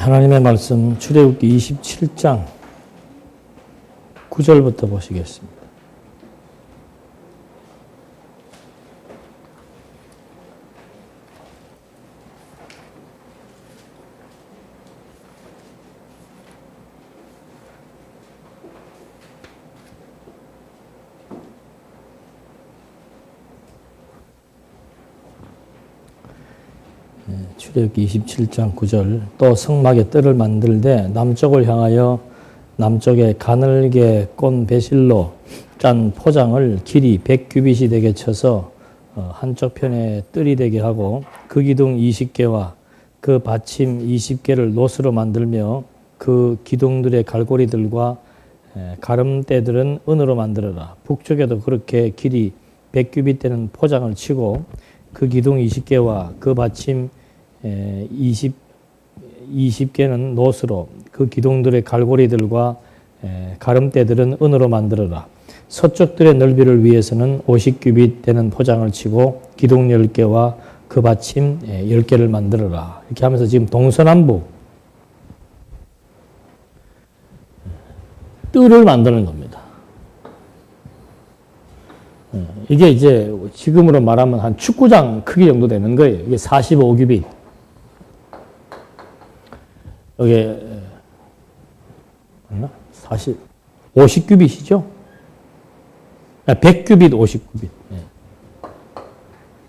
하나님의 말씀 출애굽기 27장 9절부터 보시겠습니다. 출애굽기 27장 9절 또 성막의 뜰을 만들되 남쪽을 향하여 남쪽에 가늘게 꼰 배실로 짠 포장을 길이 100규빗이 되게 쳐서 한쪽 편에 뜰이 되게 하고 그 기둥 20개와 그 받침 20개를 노스로 만들며 그 기둥들의 갈고리들과 가름대들은 은으로 만들어라. 북쪽에도 그렇게 길이 100규빗 되는 포장을 치고 그 기둥 20개와 그 받침 20개는 노스로 그 기둥들의 갈고리들과 가름대들은 은으로 만들어라. 서쪽들의 넓이를 위해서는 50규빗 되는 포장을 치고 기둥 10개와 그 받침 10개를 만들어라. 이렇게 하면서 지금 동서남북 뜰을 만드는 겁니다. 이게 이제 지금으로 말하면 한 축구장 크기 정도 되는 거예요. 이게 45규빗. 여기 50규빗이죠? 100규빗, 50규빗.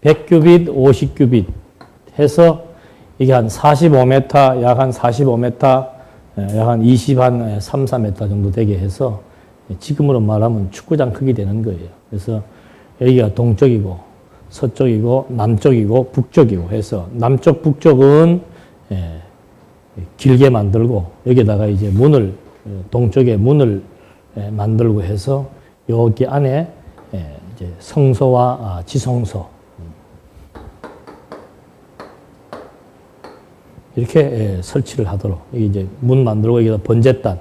100규빗, 50규빗 해서 이게 한 45m, 약 한 45m, 약 한 3, 4m 정도 되게 해서 지금으로 말하면 축구장 크기 되는 거예요. 그래서 여기가 동쪽이고 서쪽이고 남쪽이고 북쪽이고 해서 남쪽, 북쪽은 길게 만들고 여기다가 이제 문을 동쪽에 문을 만들고 해서 여기 안에 이제 성소와 지성소 이렇게 설치를 하도록 여기 이제 문 만들고 여기다 번제단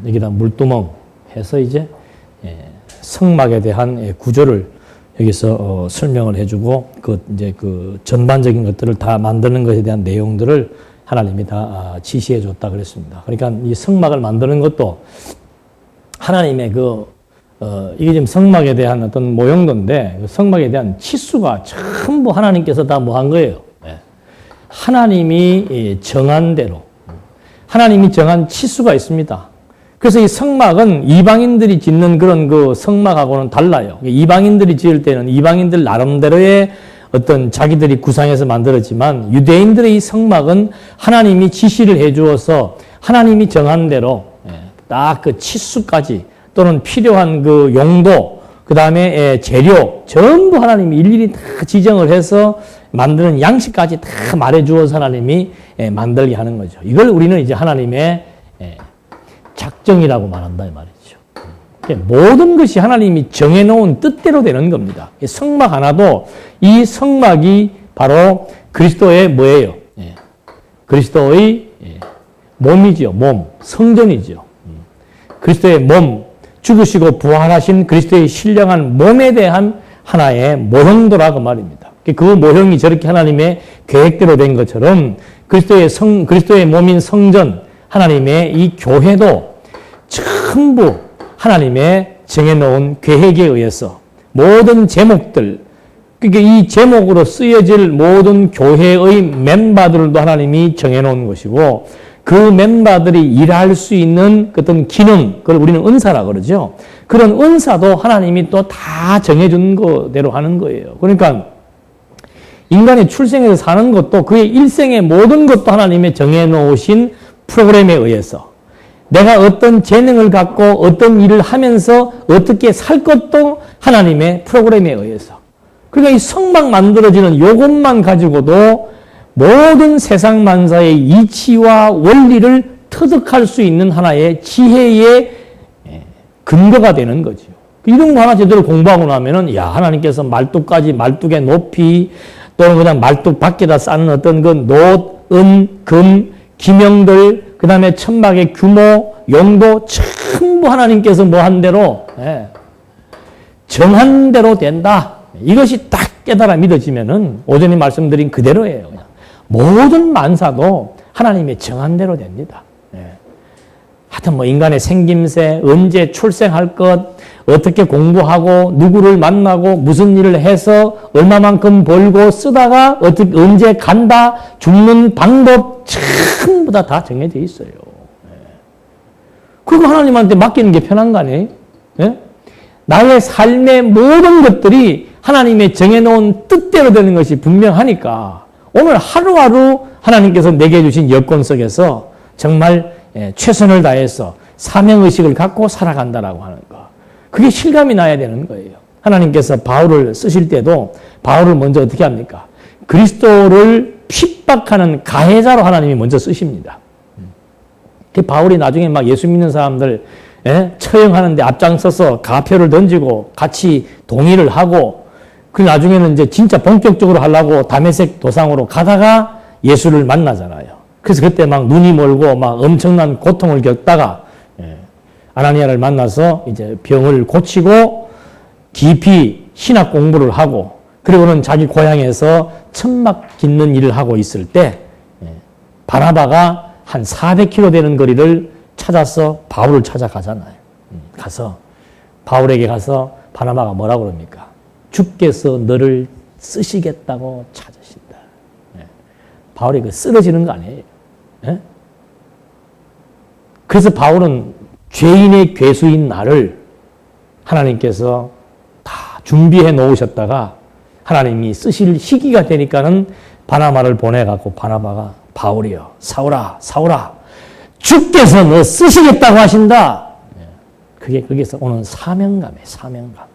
여기다 물두멍 해서 이제 성막에 대한 구조를 여기서 설명을 해주고 그 이제 그 전반적인 것들을 다 만드는 것에 대한 내용들을 하나님이 다 지시해 줬다 그랬습니다. 그러니까 이 성막을 만드는 것도 하나님의 이게 지금 성막에 대한 어떤 모형도인데 그 성막에 대한 치수가 전부 하나님께서 다 뭐 한 거예요. 하나님이 정한 대로 하나님이 정한 치수가 있습니다. 그래서 이 성막은 이방인들이 짓는 그런 그 성막하고는 달라요. 이방인들이 지을 때는 이방인들 나름대로의 어떤 자기들이 구상해서 만들었지만 유대인들의 이 성막은 하나님이 지시를 해 주어서 하나님이 정한 대로 딱 그 치수까지 또는 필요한 그 용도 그 다음에 재료 전부 하나님이 일일이 다 지정을 해서 만드는 양식까지 다 말해 주어서 하나님이 만들게 하는 거죠. 이걸 우리는 이제 하나님의 작정이라고 말한다 이 말이죠. 모든 것이 하나님이 정해놓은 뜻대로 되는 겁니다. 성막 하나도 이 성막이 바로 그리스도의 뭐예요? 그리스도의 몸이죠. 몸, 성전이죠. 그리스도의 몸, 죽으시고 부활하신 그리스도의 신령한 몸에 대한 하나의 모형도라고 말입니다. 그 모형이 저렇게 하나님의 계획대로 된 것처럼 그리스도의 몸인 성전, 하나님의 이 교회도 전부 하나님의 정해놓은 계획에 의해서 모든 제목들, 그러니까 이 제목으로 쓰여질 모든 교회의 멤버들도 하나님이 정해놓은 것이고 그 멤버들이 일할 수 있는 어떤 기능, 그걸 우리는 은사라 그러죠. 그런 은사도 하나님이 또 다 정해준 거대로 하는 거예요. 그러니까 인간이 출생해서 사는 것도 그의 일생의 모든 것도 하나님의 정해놓으신 프로그램에 의해서 내가 어떤 재능을 갖고 어떤 일을 하면서 어떻게 살 것도 하나님의 프로그램에 의해서. 그러니까 이 성막 만들어지는 요것만 가지고도 모든 세상 만사의 이치와 원리를 터득할 수 있는 하나의 지혜의 근거가 되는 거죠. 이런 거 하나 제대로 공부하고 나면은 야 하나님께서 말뚝까지 말뚝의 높이 또는 그냥 말뚝 밖에다 쌓는 어떤 그 노, 은, 금, 기명들 그 다음에 천막의 규모, 용도 전부 하나님께서 뭐 한 대로 정한 대로 된다. 이것이 딱 깨달아 믿어지면은 오전에 말씀드린 그대로예요. 그냥. 모든 만사도 하나님의 정한 대로 됩니다. 하여튼 뭐 인간의 생김새, 언제 출생할 것, 어떻게 공부하고 누구를 만나고 무슨 일을 해서 얼마만큼 벌고 쓰다가 어떻게 언제 간다, 죽는 방법 전부 다 정해져 있어요. 그거 하나님한테 맡기는 게 편한 거 아니에요? 나의 삶의 모든 것들이 하나님의 정해놓은 뜻대로 되는 것이 분명하니까 오늘 하루하루 하나님께서 내게 주신 여건 속에서 정말 최선을 다해서 사명의식을 갖고 살아간다라고 하는 거. 그게 실감이 나야 되는 거예요. 하나님께서 바울을 쓰실 때도 바울을 먼저 어떻게 합니까? 그리스도를 핍박하는 가해자로 하나님이 먼저 쓰십니다. 그 바울이 나중에 막 예수 믿는 사람들 처형하는데 앞장서서 가표를 던지고 같이 동의를 하고 그 나중에는 이제 진짜 본격적으로 하려고 다메섹 도상으로 가다가 예수를 만나잖아요. 그래서 그때 막 눈이 멀고 막 엄청난 고통을 겪다가 아나니아를 만나서 이제 병을 고치고 깊이 신학 공부를 하고 그리고는 자기 고향에서 천막 깃는 일을 하고 있을 때 바나바가 한 400km 되는 거리를 찾아서 바울을 찾아가잖아요. 가서 바울에게 가서 바나바가 뭐라고 그럽니까? 주께서 너를 쓰시겠다고 찾으신다. 바울이 그 쓰러지는 거 아니에요. 그래서 바울은 죄인의 괴수인 나를 하나님께서 다 준비해 놓으셨다가 하나님이 쓰실 시기가 되니까는 바나바를 보내갖고 바나바가 바울이여 사울아 사울아 주께서 너 쓰시겠다고 하신다. 그게 거기서 오는 사명감이에요. 사명감.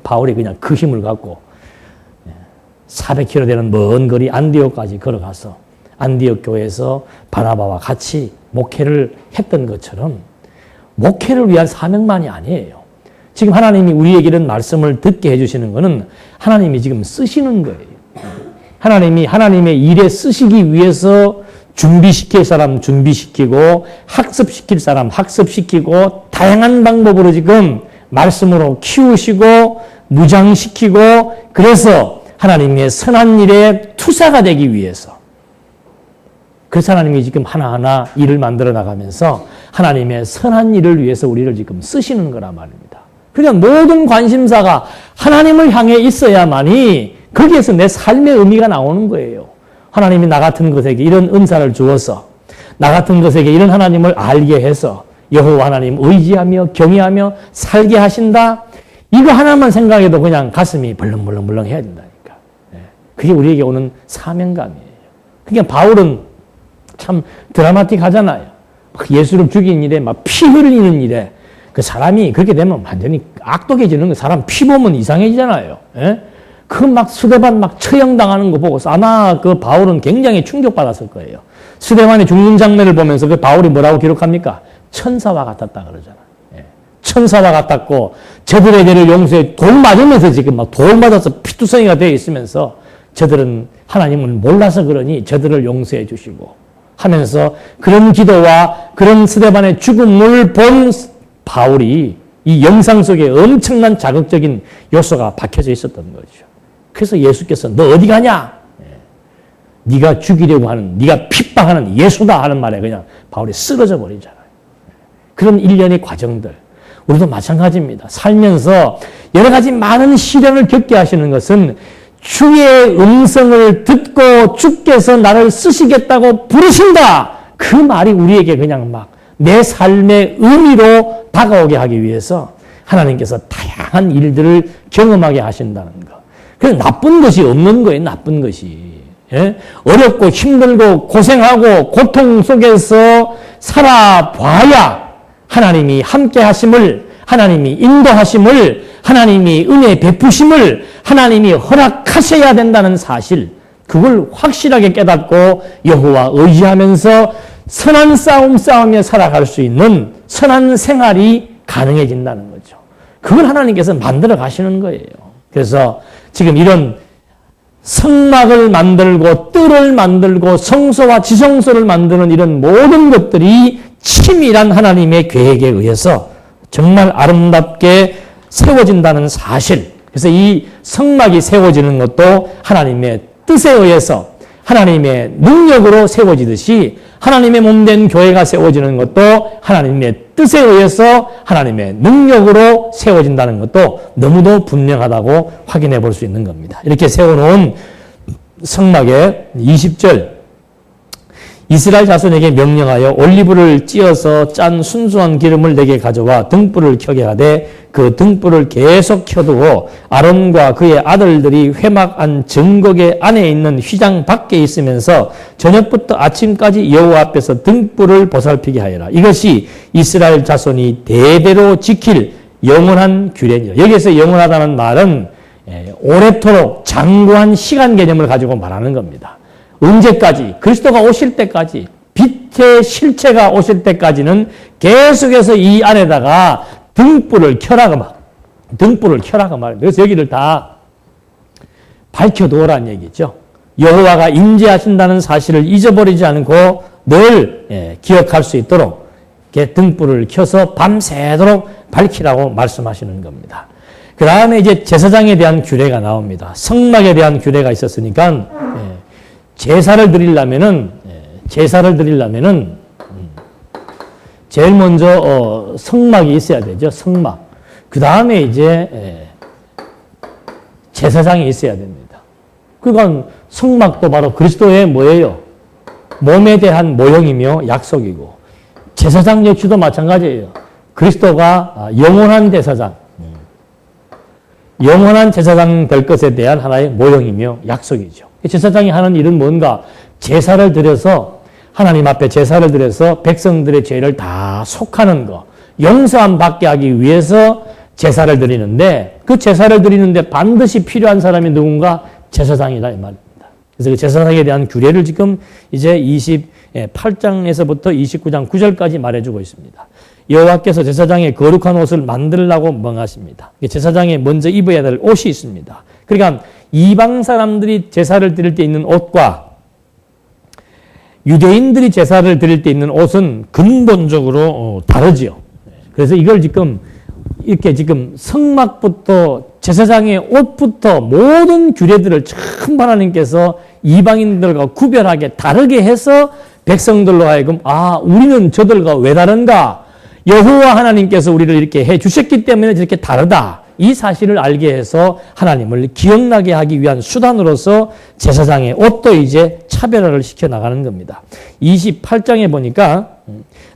바울이 그냥 그 힘을 갖고 400km 되는 먼 거리 안디옥까지 걸어가서 안디옥 교회에서 바나바와 같이 목회를 했던 것처럼 목회를 위한 사명만이 아니에요. 지금 하나님이 우리에게 이런 말씀을 듣게 해주시는 것은 하나님이 지금 쓰시는 거예요. 하나님이 하나님의 일에 쓰시기 위해서 준비시킬 사람 준비시키고 학습시킬 사람 학습시키고 다양한 방법으로 지금 말씀으로 키우시고 무장시키고 그래서 하나님의 선한 일에 투사가 되기 위해서 그래서 하나님이 지금 하나하나 일을 만들어 나가면서 하나님의 선한 일을 위해서 우리를 지금 쓰시는 거란 말입니다. 그러니까 모든 관심사가 하나님을 향해 있어야만이 거기에서 내 삶의 의미가 나오는 거예요. 하나님이 나 같은 것에게 이런 은사를 주어서 나 같은 것에게 이런 하나님을 알게 해서 여호와 하나님 의지하며 경외하며 살게 하신다. 이거 하나만 생각해도 그냥 가슴이 벌렁벌렁 해야 된다니까. 그게 우리에게 오는 사명감이에요. 그러니까 바울은 참 드라마틱하잖아요. 예수를 죽인 일에 막 피 흘리는 일에 그 사람이 그렇게 되면 완전히 악독해지는 거 사람 피 보면 이상해지잖아요. 그 막 스데반 막 처형당하는 거 보고서 아마 그 바울은 굉장히 충격받았을 거예요. 스데반이 죽는 장면을 보면서 그 바울이 뭐라고 기록합니까? 천사와 같았다 그러잖아. 천사와 같았고 저들의 죄를 용서해 돌 맞으면서 지금 막 돌 맞아서 피투성이가 되어 있으면서 저들은 하나님을 몰라서 그러니 저들을 용서해 주시고 하면서 그런 기도와 그런 스데반의 죽음을 본 바울이 이 영상 속에 엄청난 자극적인 요소가 박혀져 있었던 거죠. 그래서 예수께서 너 어디 가냐? 네가 죽이려고 하는, 네가 핍박하는 예수다 하는 말에 그냥 바울이 쓰러져 버리잖아요. 그런 일련의 과정들. 우리도 마찬가지입니다. 살면서 여러 가지 많은 시련을 겪게 하시는 것은 주의 음성을 듣고 주께서 나를 쓰시겠다고 부르신다. 그 말이 우리에게 그냥 막 내 삶의 의미로 다가오게 하기 위해서 하나님께서 다양한 일들을 경험하게 하신다는 것. 그래서 나쁜 것이 없는 거예요. 나쁜 것이. 어렵고 힘들고 고생하고 고통 속에서 살아봐야 하나님이 함께 하심을, 하나님이 인도하심을, 하나님이 은혜 베푸심을 하나님이 허락하셔야 된다는 사실, 그걸 확실하게 깨닫고 여호와 의지하면서 선한 싸움 싸우며 살아갈 수 있는 선한 생활이 가능해진다는 거죠. 그걸 하나님께서 만들어 가시는 거예요. 그래서 지금 이런 성막을 만들고 뜰을 만들고 성소와 지성소를 만드는 이런 모든 것들이 치밀한 하나님의 계획에 의해서 정말 아름답게 세워진다는 사실. 그래서 이 성막이 세워지는 것도 하나님의 뜻에 의해서 하나님의 능력으로 세워지듯이 하나님의 몸된 교회가 세워지는 것도 하나님의 뜻에 의해서 하나님의 능력으로 세워진다는 것도 너무도 분명하다고 확인해 볼 수 있는 겁니다. 이렇게 세워놓은 성막의 20절, 이스라엘 자손에게 명령하여 올리브를 찧어서 짠 순수한 기름을 내게 가져와 등불을 켜게 하되 그 등불을 계속 켜두고 아론과 그의 아들들이 회막 안 증거계 안에 있는 휘장 밖에 있으면서 저녁부터 아침까지 여호와 앞에서 등불을 보살피게 하여라. 이것이 이스라엘 자손이 대대로 지킬 영원한 규례니라. 여기에서 영원하다는 말은 오래도록 장구한 시간 개념을 가지고 말하는 겁니다. 언제까지? 그리스도가 오실 때까지, 빛의 실체가 오실 때까지는 계속해서 이 안에다가 등불을 켜라고 말합니다. 그래서 여기를 다 밝혀두어라는 얘기죠. 여호와가 임재하신다는 사실을 잊어버리지 않고 늘 기억할 수 있도록 등불을 켜서 밤새도록 밝히라고 말씀하시는 겁니다. 그 다음에 이제 제사장에 대한 규례가 나옵니다. 성막에 대한 규례가 있었으니까 제사를 드리려면은 제일 먼저 성막이 있어야 되죠. 성막. 그 다음에 이제 제사장이 있어야 됩니다. 그러니까 성막도 바로 그리스도의 뭐예요? 몸에 대한 모형이며 약속이고 제사장 역시도 마찬가지예요. 그리스도가 영원한 제사장, 영원한 제사장 될 것에 대한 하나의 모형이며 약속이죠. 제사장이 하는 일은 뭔가? 제사를 드려서 하나님 앞에 제사를 드려서 백성들의 죄를 다 속하는 거, 용서함 받게 하기 위해서 제사를 드리는데 그 제사를 드리는데 반드시 필요한 사람이 누군가? 제사장이다 이 말입니다. 그래서 그 제사장에 대한 규례를 지금 이제 28장에서부터 29장 9절까지 말해주고 있습니다. 여호와께서 제사장의 거룩한 옷을 만들라고 명하십니다. 제사장이 먼저 입어야 될 옷이 있습니다. 그러니까 이방 사람들이 제사를 드릴 때 입는 옷과 유대인들이 제사를 드릴 때 입는 옷은 근본적으로 다르지요. 그래서 이걸 지금 성막부터 제사장의 옷부터 모든 규례들을 참 하나님께서 이방인들과 구별하게 다르게 해서 백성들로 하여금 우리는 저들과 왜 다른가? 여호와 하나님께서 우리를 이렇게 해 주셨기 때문에 이렇게 다르다. 이 사실을 알게 해서 하나님을 기억나게 하기 위한 수단으로서 제사장의 옷도 이제 차별화를 시켜나가는 겁니다. 28장에 보니까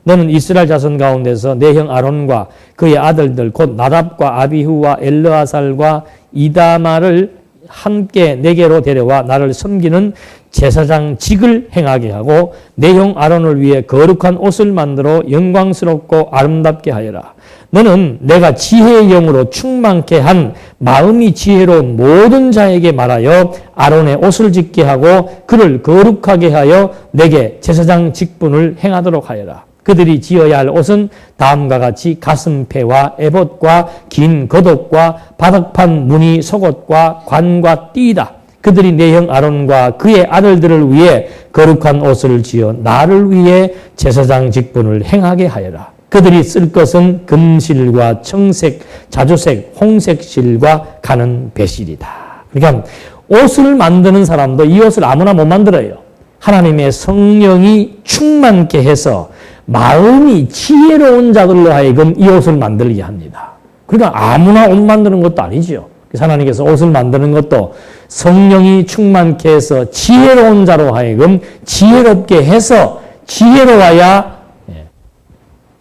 너는 이스라엘 자손 가운데서 내 형 아론과 그의 아들들 곧 나답과 아비후와 엘르아살과 이다마를 함께 내게로 데려와 나를 섬기는 제사장직을 행하게 하고 내 형 아론을 위해 거룩한 옷을 만들어 영광스럽고 아름답게 하여라. 너는 내가 지혜의 영으로 충만케 한 마음이 지혜로운 모든 자에게 말하여 아론의 옷을 짓게 하고 그를 거룩하게 하여 내게 제사장 직분을 행하도록 하여라. 그들이 지어야 할 옷은 다음과 같이 가슴패와 에봇과 긴 겉옷과 바닥판 무늬 속옷과 관과 띠이다. 그들이 내 형 아론과 그의 아들들을 위해 거룩한 옷을 지어 나를 위해 제사장 직분을 행하게 하여라. 그들이 쓸 것은 금실과 청색, 자주색, 홍색 실과 가는 배실이다. 그러니까 옷을 만드는 사람도 이 옷을 아무나 못 만들어요. 하나님의 성령이 충만케 해서 마음이 지혜로운 자들로 하여금 이 옷을 만들게 합니다. 그러니까 아무나 옷 만드는 것도 아니죠. 그래서 하나님께서 옷을 만드는 것도 성령이 충만케 해서 지혜로운 자로 하여금 지혜롭게 해서 지혜로워야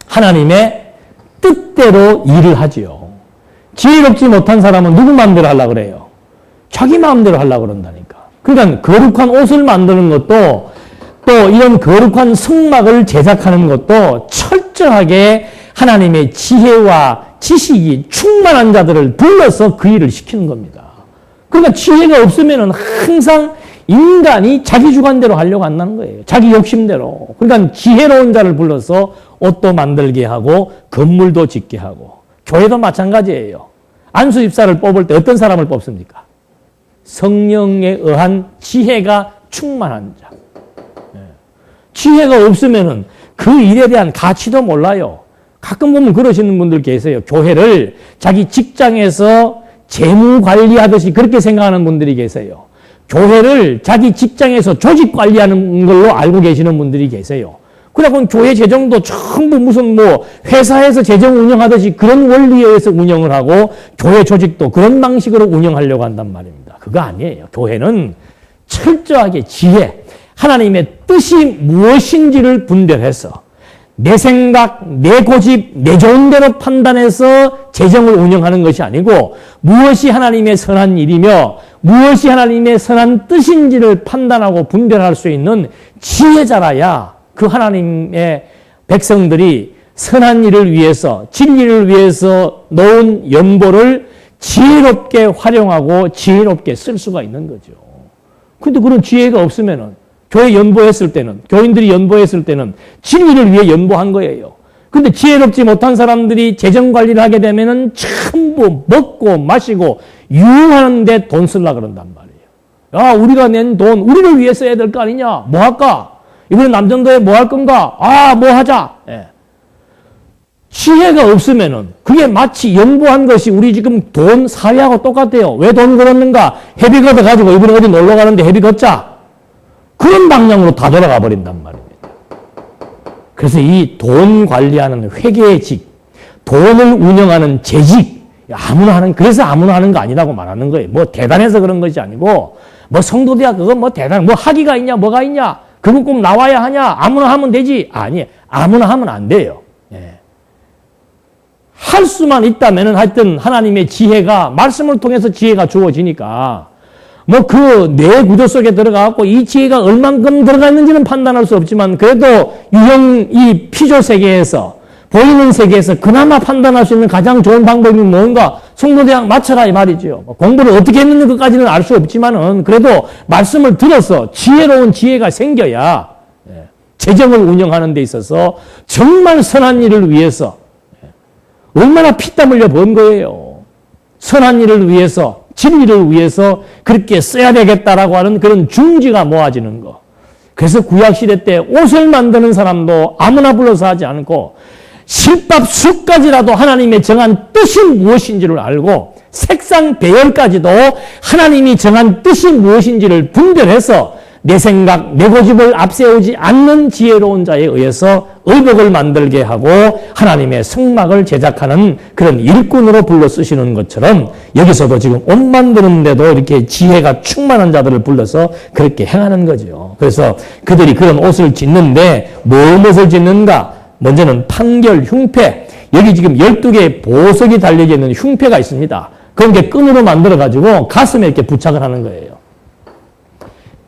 하나님의 뜻대로 일을 하지요. 지혜롭지 못한 사람은 누구 마음대로 하려고 그래요? 자기 마음대로 하려고 그런다니까. 그러니까 거룩한 옷을 만드는 것도 또 이런 거룩한 성막을 제작하는 것도 철저하게 하나님의 지혜와 지식이 충만한 자들을 불러서 그 일을 시키는 겁니다. 그러니까 지혜가 없으면 항상 인간이 자기 주관대로 하려고 한다는 거예요. 자기 욕심대로. 그러니까 지혜로운 자를 불러서 옷도 만들게 하고 건물도 짓게 하고 교회도 마찬가지예요. 안수 집사를 뽑을 때 어떤 사람을 뽑습니까? 성령에 의한 지혜가 충만한 자. 지혜가 없으면은 그 일에 대한 가치도 몰라요. 가끔 보면 그러시는 분들 계세요. 교회를 자기 직장에서 재무 관리하듯이 그렇게 생각하는 분들이 계세요. 교회를 자기 직장에서 조직 관리하는 걸로 알고 계시는 분들이 계세요. 그러고 교회 재정도 전부 무슨 뭐 회사에서 재정 운영하듯이 그런 원리에 의해서 운영을 하고 교회 조직도 그런 방식으로 운영하려고 한단 말입니다. 그거 아니에요. 교회는 철저하게 지혜, 하나님의 뜻이 무엇인지를 분별해서 내 생각, 내 고집, 내 좋은 대로 판단해서 재정을 운영하는 것이 아니고 무엇이 하나님의 선한 일이며 무엇이 하나님의 선한 뜻인지를 판단하고 분별할 수 있는 지혜자라야 그 하나님의 백성들이 선한 일을 위해서 진리를 위해서 놓은 연보를 지혜롭게 활용하고 지혜롭게 쓸 수가 있는 거죠. 근데 그런 지혜가 없으면은 교회 연보했을 때는, 교인들이 연보했을 때는 진리를 위해 연보한 거예요. 근데 지혜롭지 못한 사람들이 재정 관리를 하게 되면은 전부 먹고 마시고 유흥하는데 돈 쓰려고 그런단 말이에요. 야, 우리가 낸 돈, 우리를 위해 써야 될 거 아니냐? 뭐 할까? 이번에 남전도에 뭐 할 건가? 뭐 하자. 예. 지혜가 없으면은 그게 마치 연보한 것이 우리 지금 돈 사회하고 똑같아요. 왜 돈 걸었는가? 회비 걷어가지고 이번에 어디 놀러 가는데 회비 걷자. 그런 방향으로 다 돌아가 버린단 말입니다. 그래서 이 돈 관리하는 회계의 직, 돈을 운영하는 재직, 그래서 아무나 하는 거 아니라고 말하는 거예요. 뭐 대단해서 그런 것이 아니고, 뭐 성도대학 그거 뭐 뭐 학위가 있냐, 뭐가 있냐, 그거 꼭 나와야 하냐, 아무나 하면 되지. 아니, 아무나 하면 안 돼요. 예. 할 수만 있다면은 하여튼 하나님의 지혜가, 말씀을 통해서 지혜가 주어지니까, 뭐 그 뇌 구조 속에 들어가갖고 이 지혜가 얼만큼 들어가 있는지는 판단할 수 없지만 그래도 이 피조 세계에서 보이는 세계에서 그나마 판단할 수 있는 가장 좋은 방법이 뭔가 성도대학 맞춰라 이 말이죠. 공부를 어떻게 했는지 그까지는 알 수 없지만은 그래도 말씀을 들어서 지혜로운 지혜가 생겨야 재정을 운영하는 데 있어서 정말 선한 일을 위해서 얼마나 피땀 흘려 번 거예요. 선한 일을 위해서 진리를 위해서 그렇게 써야 되겠다라고 하는 그런 중지가 모아지는 거. 그래서 구약시대 때 옷을 만드는 사람도 아무나 불러서 하지 않고 실밥 숫까지라도 하나님의 정한 뜻이 무엇인지를 알고 색상 배열까지도 하나님이 정한 뜻이 무엇인지를 분별해서 내 생각, 내 고집을 앞세우지 않는 지혜로운 자에 의해서 의복을 만들게 하고 하나님의 성막을 제작하는 그런 일꾼으로 불러 쓰시는 것처럼 여기서도 지금 옷 만드는데도 이렇게 지혜가 충만한 자들을 불러서 그렇게 행하는 거죠. 그래서 그들이 그런 옷을 짓는데 무엇을 짓는가? 먼저는 판결, 흉패. 여기 지금 12개의 보석이 달려져 있는 흉패가 있습니다. 그런 게 끈으로 만들어가지고 가슴에 이렇게 부착을 하는 거예요.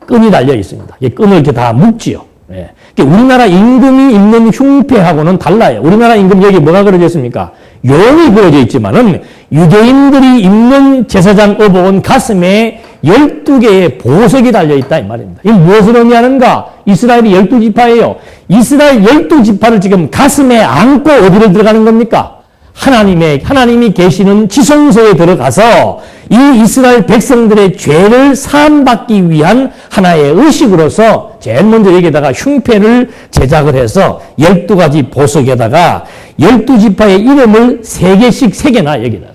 끈이 달려 있습니다. 이 끈을 이렇게 다 묶지요. 예. 우리나라 임금이 입는 흉패하고는 달라요. 우리나라 임금 여기 뭐가 그려져 있습니까? 용이 그려져 있지만은 유대인들이 입는 제사장 의복은 가슴에 12개의 보석이 달려 있다 이 말입니다. 이 무엇을 의미하는가? 이스라엘이 12지파예요. 이스라엘 12지파를 지금 가슴에 안고 어디로 들어가는 겁니까? 하나님이 계시는 지성소에 들어가서 이 이스라엘 백성들의 죄를 사함받기 위한 하나의 의식으로서 제일 먼저 여기다가 흉패를 제작을 해서 12가지 보석에다가 12지파의 이름을 3개씩 새겨놔 여기다가.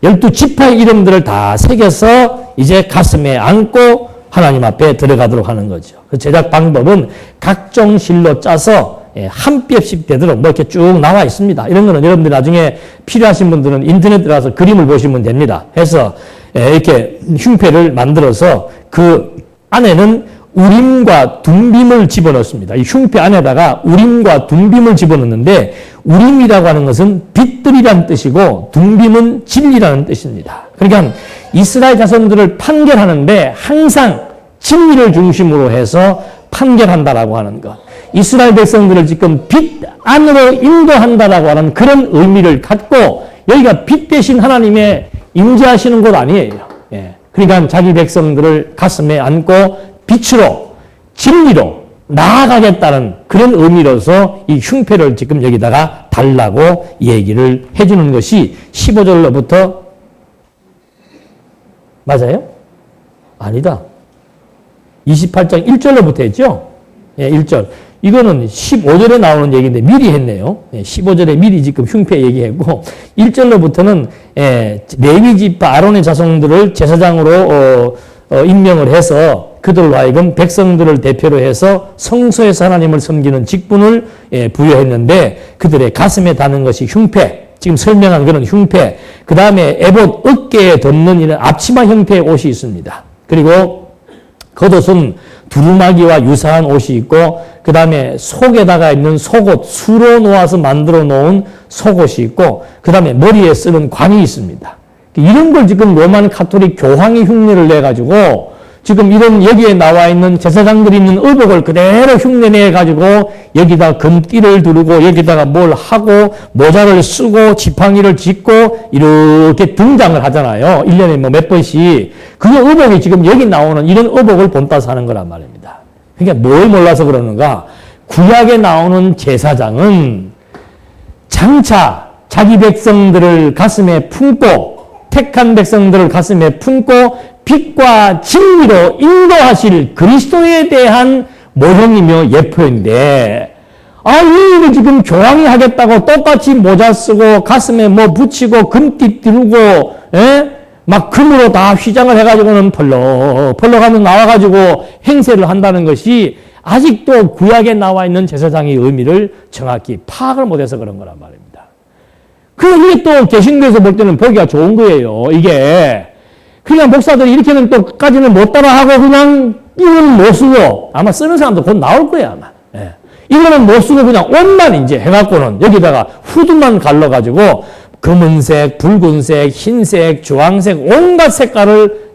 12지파의 이름들을 다 새겨서 이제 가슴에 안고 하나님 앞에 들어가도록 하는 거죠. 그 제작 방법은 각종 실로 짜서 한 뼘씩 되도록 뭐 이렇게 쭉 나와 있습니다. 이런 거는 여러분들 나중에 필요하신 분들은 인터넷 들어가서 그림을 보시면 됩니다. 해서 이렇게 흉패를 만들어서 그 안에는 우림과 둠빔을 집어넣습니다. 이 흉패 안에다가 우림과 둠빔을 집어넣는데 우림이라고 하는 것은 빛들이라는 뜻이고 둠빔은 진리라는 뜻입니다. 그러니까 이스라엘 자손들을 판결하는데 항상 진리를 중심으로 해서 판결한다라고 하는 것. 이스라엘 백성들을 지금 빛 안으로 인도한다라고 하는 그런 의미를 갖고 여기가 빛 대신 하나님의 임재하시는 곳 아니에요. 예. 그러니까 자기 백성들을 가슴에 안고 빛으로 진리로 나아가겠다는 그런 의미로서 이 흉패를 지금 여기다가 달라고 얘기를 해주는 것이 15절로부터 맞아요? 아니다. 28장 1절로부터 했죠? 예, 1절. 이거는 15절에 나오는 얘기인데 미리 했네요. 15절에 미리 지금 흉패 얘기했고 1절로부터는 레위 지파 아론의 자손들을 제사장으로 임명을 해서 그들로 하여금 백성들을 대표로 해서 성소에서 하나님을 섬기는 직분을 부여했는데 그들의 가슴에 다는 것이 흉패, 지금 설명한 그런 흉패, 그 다음에 에봇 어깨에 덮는 이런 앞치마 형태의 옷이 있습니다. 그리고 겉옷은 두루마기와 유사한 옷이 있고 그 다음에 속에다가 있는 속옷, 수로 놓아서 만들어 놓은 속옷이 있고 그 다음에 머리에 쓰는 관이 있습니다. 이런 걸 지금 로만 카톨릭 교황이 흉내를 내가지고 지금 이런 여기에 나와 있는 제사장들이 있는 의복을 그대로 흉내내가지고 여기다 금띠를 두르고 여기다가 뭘 하고 모자를 쓰고 지팡이를 짚고 이렇게 등장을 하잖아요. 1년에 뭐 몇 번씩. 그 의복이 지금 여기 나오는 이런 의복을 본따서 하는 거란 말입니다. 그러니까 뭘 몰라서 그러는가? 구약에 나오는 제사장은 장차 자기 백성들을 가슴에 품고 택한 백성들을 가슴에 품고 빛과 진리로 인도하실 그리스도에 대한 모형이며 예표인데 이거 지금 교황이 하겠다고 똑같이 모자 쓰고 가슴에 뭐 붙이고 금띠 띠르고 막 금으로 다 휘장을 해가지고는 펄럭하면 나와가지고 행세를 한다는 것이 아직도 구약에 나와 있는 제사장의 의미를 정확히 파악을 못해서 그런 거란 말입니다. 이게 또 개신교에서 볼 때는 보기가 좋은 거예요. 이게 그냥 목사들이 이렇게는 또까지는 못 따라하고 그냥 이거는 못 쓰고 아마 쓰는 사람도 곧 나올 거야 아마. 이거는 못 쓰고 그냥 옷만 이제 해갖고는 여기다가 후드만 갈라가지고 검은색, 붉은색, 흰색, 주황색 온갖 색깔을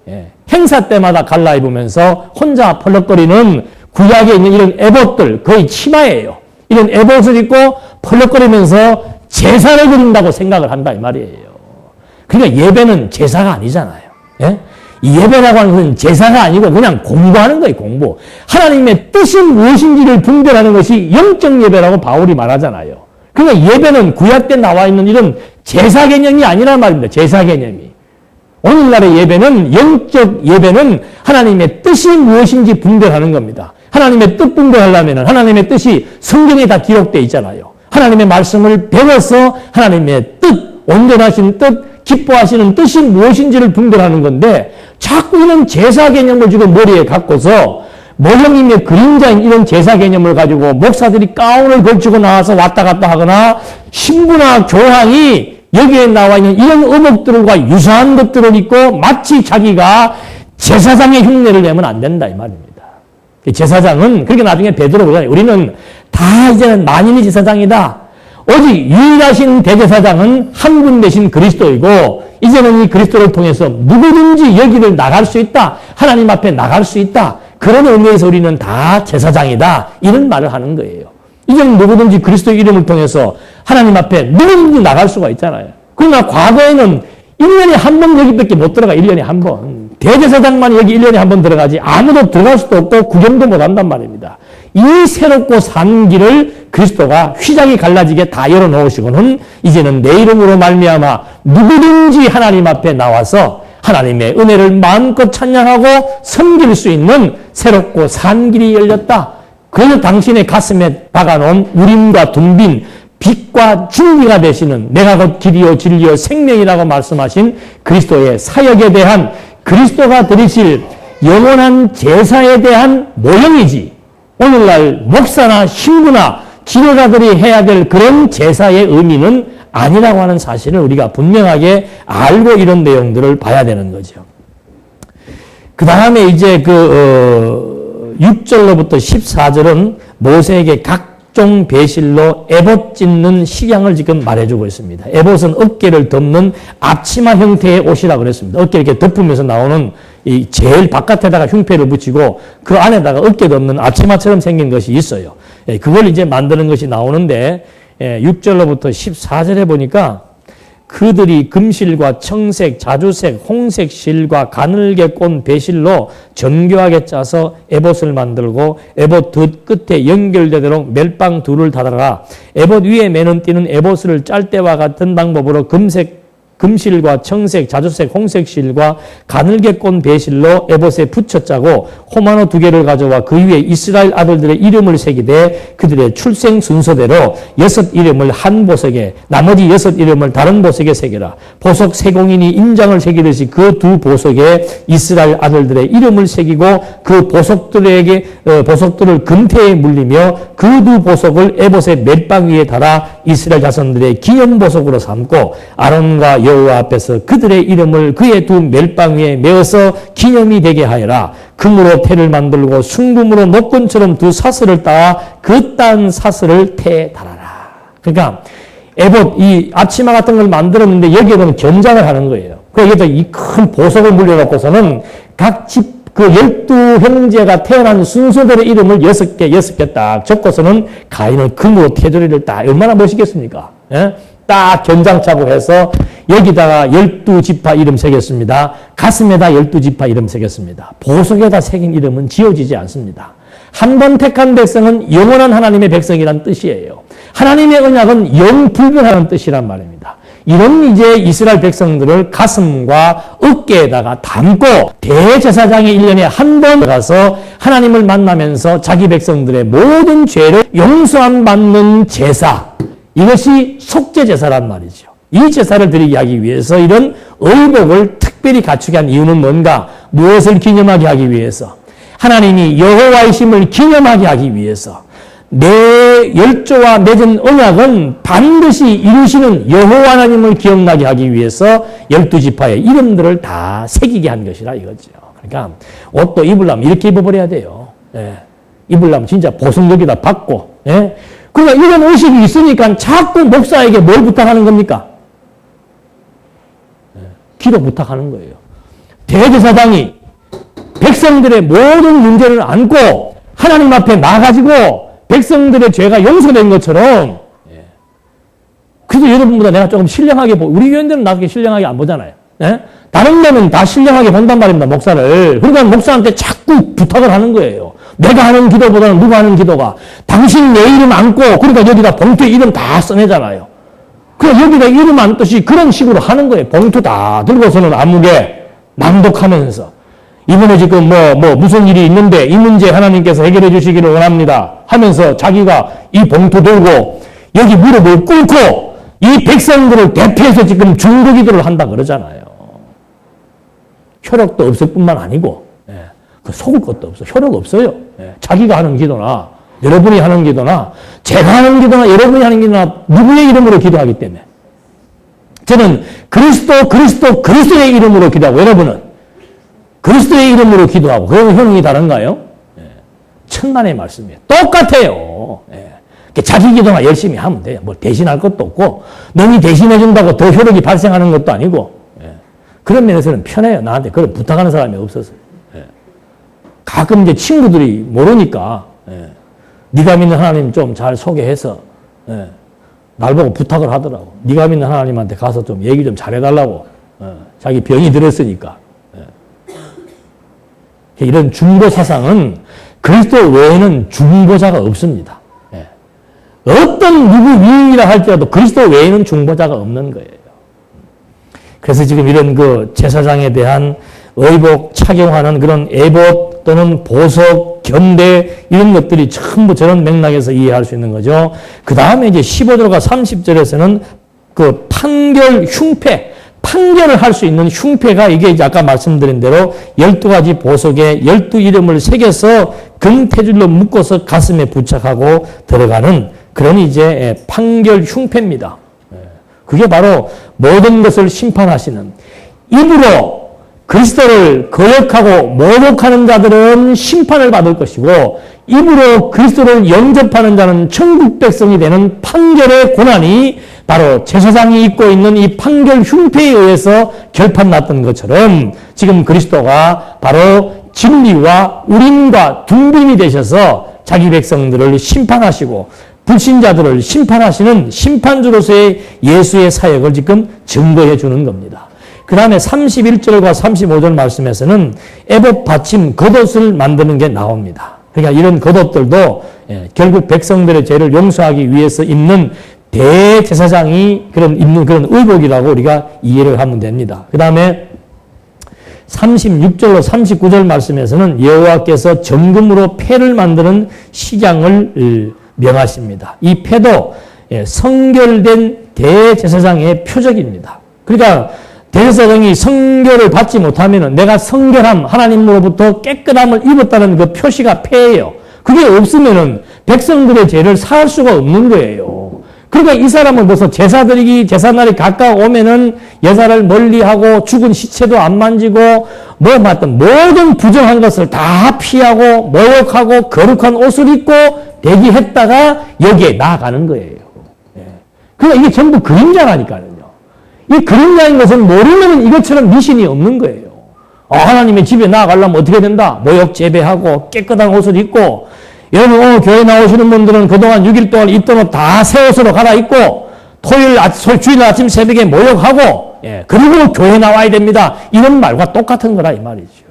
행사 때마다 갈라 입으면서 혼자 펄럭거리는 구약에 있는 이런 에봇들 거의 치마예요. 이런 에봇을 입고 펄럭거리면서 제사를 드린다고 생각을 한다 이 말이에요. 그러니까 예배는 제사가 아니잖아요. 이 예배라고 하는 것은 제사가 아니고 그냥 공부하는 거예요. 공부. 하나님의 뜻이 무엇인지를 분별하는 것이 영적 예배라고 바울이 말하잖아요. 그러니까 예배는 구약 때 나와 있는 이런 제사 개념이 아니란 말입니다. 제사 개념이. 오늘날의 예배는 영적 예배는 하나님의 뜻이 무엇인지 분별하는 겁니다. 하나님의 뜻 분별하려면 하나님의 뜻이 성경에 다 기록되어 있잖아요. 하나님의 말씀을 배워서 하나님의 뜻, 온전하신 뜻, 기뻐하시는 뜻이 무엇인지를 분별하는 건데 자꾸 이런 제사 개념을 지금 머리에 갖고서 모형이며 그림자인 이런 제사 개념을 가지고 목사들이 가운을 걸치고 나와서 왔다 갔다 하거나 신부나 교황이 여기에 나와 있는 이런 의복들과 유사한 것들을 입고 마치 자기가 제사장의 흉내를 내면 안 된다 이 말입니다. 제사장은 그렇게 나중에 베드로가 그러잖아요. 우리는 다 이제는 만인의 제사장이다. 오직 유일하신 대제사장은 한 분 되신 그리스도이고 이제는 이 그리스도를 통해서 누구든지 여기를 나갈 수 있다. 하나님 앞에 나갈 수 있다. 그런 의미에서 우리는 다 제사장이다. 이런 말을 하는 거예요. 이제는 누구든지 그리스도 이름을 통해서 하나님 앞에 누구든지 나갈 수가 있잖아요. 그러나 과거에는 1년에 한 번 여기밖에 못 들어가. 1년에 한 번. 대제사장만 여기 1년에 한 번 들어가지 아무도 들어갈 수도 없고 구경도 못 한단 말입니다. 이 새롭고 산 길을 그리스도가 휘장이 갈라지게 다 열어놓으시고는 이제는 내 이름으로 말미암아 누구든지 하나님 앞에 나와서 하나님의 은혜를 마음껏 찬양하고 섬길 수 있는 새롭고 산 길이 열렸다. 그래서 당신의 가슴에 박아놓은 우림과 둠빈 빛과 진리가 되시는 내가 곧 길이요 진리요 생명이라고 말씀하신 그리스도의 사역에 대한 그리스도가 드리실 영원한 제사에 대한 모형이지 오늘날 목사나 신부나 지도자들이 해야 될 그런 제사의 의미는 아니라고 하는 사실을 우리가 분명하게 알고 이런 내용들을 봐야 되는 거죠. 그 다음에 이제 6절로부터 14절은 모세에게 각종 배실로 에봇 찢는 식양을 지금 말해주고 있습니다. 에봇은 어깨를 덮는 앞치마 형태의 옷이라고 그랬습니다. 어깨 이렇게 덮으면서 나오는 이 제일 바깥에다가 흉패를 붙이고 그 안에다가 어깨 덮는 앞치마처럼 생긴 것이 있어요. 그걸 이제 만드는 것이 나오는데 6절로부터 14절에 보니까 그들이 금실과 청색, 자주색, 홍색 실과 가늘게 꼰 배실로 정교하게 짜서 에봇을 만들고 에봇 덧 끝에 연결되도록 멜빵 둘을 달아라. 에봇 위에 매는 띠는 에봇을 짤 때와 같은 방법으로 금색 금실과 청색, 자주색, 홍색 실과 가늘게꼰 배실로 에봇에 붙여 짜고 호마노 2개를 가져와 그 위에 이스라엘 아들들의 이름을 새기되 그들의 출생 순서대로 6 이름을 한 보석에 나머지 6 이름을 다른 보석에 새겨라. 보석 세공인이 인장을 새기듯이 그 2 보석에 이스라엘 아들들의 이름을 새기고 그 보석들을 금태에 물리며 그 2 보석을 에봇의 멜빵 위에 달아 이스라엘 자손들의 기념 보석으로 삼고 아론과 여호와 앞에서 그들의 이름을 그의 2 멜빵 위에 메어서 기념이 되게 하여라. 금으로 태를 만들고 순금으로 목건처럼 2 사슬을 따아 그 딴 사슬을 태에 달아라. 그러니까 에봇 이 앞치마 같은 걸 만들었는데 여기에는 견장을 하는 거예요. 여기다 이 큰 보석을 물려놓고서는 각 집 그 12형제가 태어난 순서대로 이름을 6개 딱 적고서는 가인은 금으로 테두리를 딱 얼마나 멋있겠습니까? 예? 딱 견장차고 해서 여기다가 12지파 이름 새겼습니다. 가슴에다 12지파 이름 새겼습니다. 보석에다 새긴 이름은 지워지지 않습니다. 한 번 택한 백성은 영원한 하나님의 백성이란 뜻이에요. 하나님의 언약은 영불변하는 뜻이란 말입니다. 이런 이제 이스라엘 백성들을 가슴과 어깨에다가 담고 대제사장이 1년에 한 번 가서 하나님을 만나면서 자기 백성들의 모든 죄를 용서함 받는 제사, 이것이 속죄제사란 말이죠. 이 제사를 드리게 하기 위해서 이런 의복을 특별히 갖추게 한 이유는 뭔가? 무엇을 기념하게 하기 위해서? 하나님이 여호와이심을 기념하게 하기 위해서. 내 열조와 맺은 언약은 반드시 이루시는 여호와 하나님을 기억나게 하기 위해서 12지파의 이름들을 다 새기게 한 것이라 이거죠. 그러니까 옷도 입으려면 이렇게 입어버려야 돼요. 예. 입으려면 진짜 보석 여기다 받고. 예. 그러니까 이런 의식이 있으니까 자꾸 목사에게 뭘 부탁하는 겁니까? 예. 기도 부탁하는 거예요. 대제사장이 백성들의 모든 문제를 안고 하나님 앞에 나가지고 백성들의 죄가 용서된 것처럼, 그래서 여러분보다 내가 조금 신령하게 우리 교인들은 나중에 신령하게 안 보잖아요. 예? 다른 데는 다 신령하게 본단 말입니다, 목사를. 그러니까 목사한테 자꾸 부탁을 하는 거예요. 내가 하는 기도보다는 누가 하는 기도가. 당신 내 이름 안고, 그러니까 여기다 봉투에 이름 다 써내잖아요. 그러니까 여기다 이름 안듯이 그런 식으로 하는 거예요. 봉투 다 들고서는 아무개 낭독하면서. 이번에 지금 무슨 일이 있는데 이 문제 하나님께서 해결해 주시기를 원합니다 하면서 자기가 이 봉투 들고 여기 무릎을 꿇고 이 백성들을 대표해서 지금 중보 기도를 한다 그러잖아요. 효력도 없을 뿐만 아니고, 그 속을 것도 없어. 효력 없어요. 자기가 하는 기도나 여러분이 하는 기도나 제가 하는 기도나 여러분이 하는 기도나 누구의 이름으로 기도하기 때문에. 저는 그리스도의 이름으로 기도하고 여러분은 그리스도의 이름으로 기도하고. 그러면 효능이 다른가요? 천만의 말씀이에요. 똑같아요. 자기 기도나 열심히 하면 돼요. 뭐 대신할 것도 없고 너희 대신해준다고 더 효력이 발생하는 것도 아니고. 그런 면에서는 편해요. 나한테 그런 부탁하는 사람이 없어서. 가끔 이제 친구들이 모르니까 네가 믿는 하나님 좀 잘 소개해서 날 보고 부탁을 하더라고. 네가 믿는 하나님한테 가서 좀 얘기 좀 잘해달라고. 자기 병이 들었으니까. 이런 중보 사상은 그리스도 외에는 중보자가 없습니다. 어떤 누구 위인이라 할지라도 그리스도 외에는 중보자가 없는 거예요. 그래서 지금 이런 그 제사장에 대한 의복 착용하는 그런 에봇 또는 보석, 견대 이런 것들이 전부 저런 맥락에서 이해할 수 있는 거죠. 그 다음에 이제 15절과 30절에서는 그 판결 흉패, 판결을 할 수 있는 흉패가 이게 이제 아까 말씀드린 대로 12가지 보석에 12 이름을 새겨서 금태줄로 묶어서 가슴에 부착하고 들어가는 그런 이제 판결 흉패입니다. 그게 바로 모든 것을 심판하시는, 입으로 그리스도를 거역하고 모독하는 자들은 심판을 받을 것이고 입으로 그리스도를 영접하는 자는 천국 백성이 되는 판결의 고난이 바로 제사장이 입고 있는 이 판결 흉패에 의해서 결판났던 것처럼 지금 그리스도가 바로 진리와 우림과 둔빈이 되셔서 자기 백성들을 심판하시고 불신자들을 심판하시는 심판주로서의 예수의 사역을 지금 증거해 주는 겁니다. 그 다음에 31절과 35절 말씀에서는 에봇 받침 겉옷을 만드는 게 나옵니다. 그러니까 이런 겉옷들도 결국 백성들의 죄를 용서하기 위해서 입는 대제사장이 입는 그런 의복이라고 우리가 이해를 하면 됩니다. 그 다음에 36절로 39절 말씀에서는 여호와께서 정금으로 패를 만드는 식양을 명하십니다. 이 패도 성결된 대제사장의 표적입니다. 그러니까 대제사장이 성결을 받지 못하면 내가 성결함, 하나님으로부터 깨끗함을 입었다는 그 표시가 패예요. 그게 없으면 백성들의 죄를 사할 수가 없는 거예요. 그러니까 이 사람은 벌써 제사날이 가까워오면은 예사를 멀리하고 죽은 시체도 안 만지고 모든 부정한 것을 다 피하고 모욕하고 거룩한 옷을 입고 대기했다가 여기에 나아가는 거예요. 그러니까 이게 전부 그림자라니까요. 이 그림자인 것은 모르면 이것처럼 미신이 없는 거예요. 하나님의 집에 나아가려면 어떻게 된다? 모욕 제배하고 깨끗한 옷을 입고, 여러분 오늘 교회 나오시는 분들은 그동안 6일 동안 입던 옷 다 새 옷으로 갈아입고 주일 아침 새벽에 모욕하고 그리고 교회 나와야 됩니다. 이런 말과 똑같은 거라 이 말이죠.